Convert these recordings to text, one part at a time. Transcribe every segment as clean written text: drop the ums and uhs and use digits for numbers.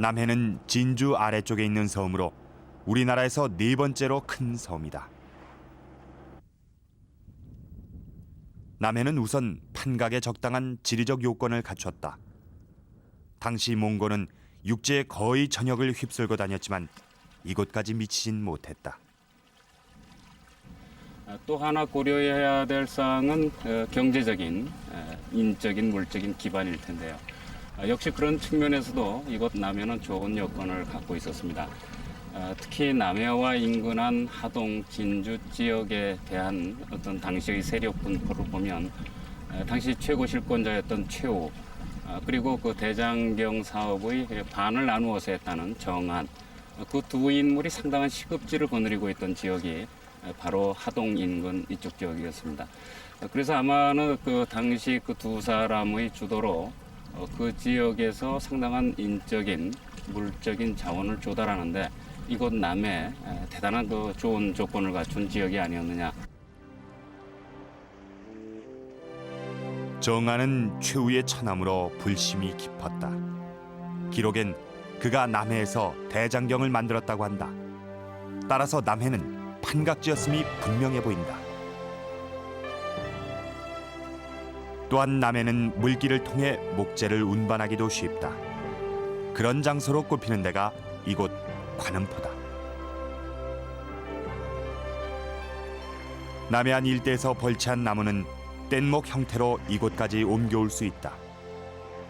남해는 진주 아래쪽에 있는 섬으로 우리나라에서 네 번째로 큰 섬이다. 남해는 우선 판각에 적당한 지리적 요건을 갖췄다. 당시 몽고는 육지에 거의 전역을 휩쓸고 다녔지만 이곳까지 미치진 못했다. 또 하나 고려해야 될 사항은 경제적인, 인적인, 물적인 기반일 텐데요. 역시 그런 측면에서도 이곳 남해는 좋은 여건을 갖고 있었습니다. 특히 남해와 인근한 하동, 진주 지역에 대한 어떤 당시의 세력 분포를 보면 당시 최고 실권자였던 최후, 그리고 그 대장경 사업의 반을 나누어서 했다는 정한, 그 두 인물이 상당한 시급지를 거느리고 있던 지역이 바로 하동 인근 이쪽 지역이었습니다. 그래서 아마는 그 당시 그 두 사람의 주도로 그 지역에서 상당한 인적인, 물적인 자원을 조달하는데 이곳 남해 대단한 그 좋은 조건을 갖춘 지역이 아니었느냐. 정한은 최후의 처남으로 불심이 깊었다. 기록엔 그가 남해에서 대장경을 만들었다고 한다. 따라서 남해는 판각지였음이 분명해 보인다. 또한 남해는 물길을 통해 목재를 운반하기도 쉽다. 그런 장소로 꼽히는 데가 이곳 관음포다. 남해안 일대에서 벌채한 나무는 뗏목 형태로 이곳까지 옮겨올 수 있다.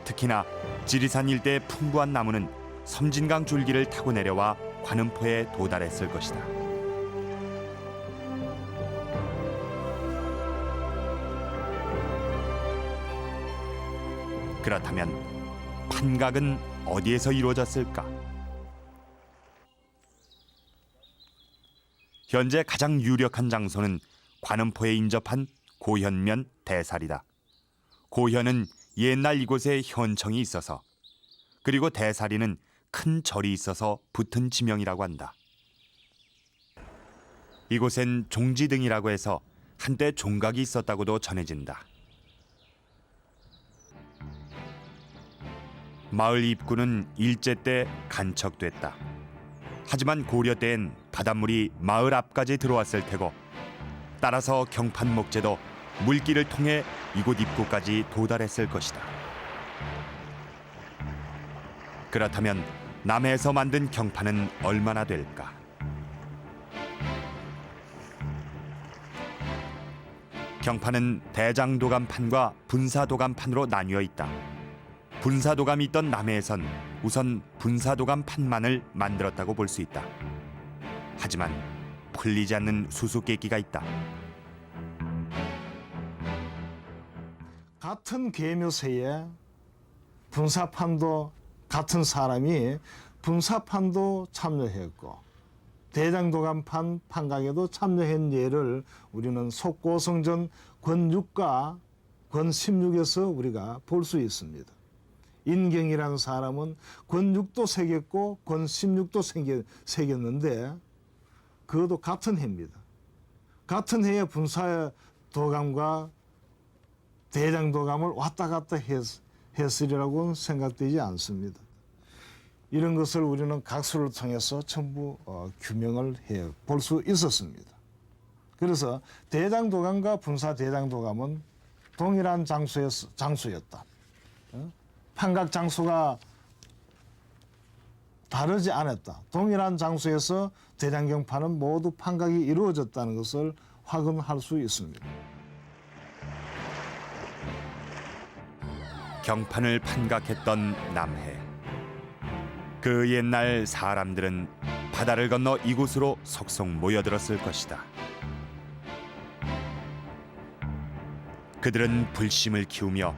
특히나 지리산 일대의 풍부한 나무는 섬진강 줄기를 타고 내려와 관음포에 도달했을 것이다. 그렇다면 판각은 어디에서 이루어졌을까? 현재 가장 유력한 장소는 관음포에 인접한 고현면 대사리다. 고현은 옛날 이곳에 현청이 있어서, 그리고 대사리는 큰 절이 있어서 붙은 지명이라고 한다. 이곳엔 종지등이라고 해서 한때 종각이 있었다고도 전해진다. 마을 입구는 일제 때 간척됐다. 하지만 고려 때엔 바닷물이 마을 앞까지 들어왔을 테고, 따라서 경판 목재도 물길을 통해 이곳 입구까지 도달했을 것이다. 그렇다면 남해에서 만든 경판은 얼마나 될까? 경판은 대장도감판과 분사도감판으로 나뉘어 있다. 분사도감이 있던 남해에선 우선 분사도감판만을 만들었다고 볼 수 있다. 하지만 풀리지 않는 수수께끼가 있다. 같은 계묘세에 분사판도 같은 사람이 분사판도 참여했고 대장도감판 판각에도 참여한 예를 우리는 속고성전 권6과 권16에서 우리가 볼 수 있습니다. 인경이라는 사람은 권6도 새겼고 권16도 새겼는데 그것도 같은 해입니다. 같은 해에 분사도감과 대장도감을 왔다 갔다 했으리라고는 생각되지 않습니다. 이런 것을 우리는 각서를 통해서 전부 규명을 해 볼 수 있었습니다. 그래서 대장도감과 분사대장도감은 동일한 장소였다. 판각 장소가 다르지 않았다. 동일한 장소에서 대장경판은 모두 판각이 이루어졌다는 것을 확인할 수 있습니다. 경판을 판각했던 남해. 그 옛날 사람들은 바다를 건너 이곳으로 속속 모여들었을 것이다. 그들은 불심을 키우며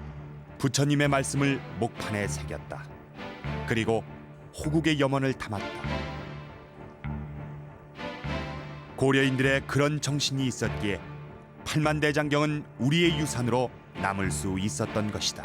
부처님의 말씀을 목판에 새겼다. 그리고 호국의 염원을 담았다. 고려인들의 그런 정신이 있었기에 팔만대장경은 우리의 유산으로 남을 수 있었던 것이다.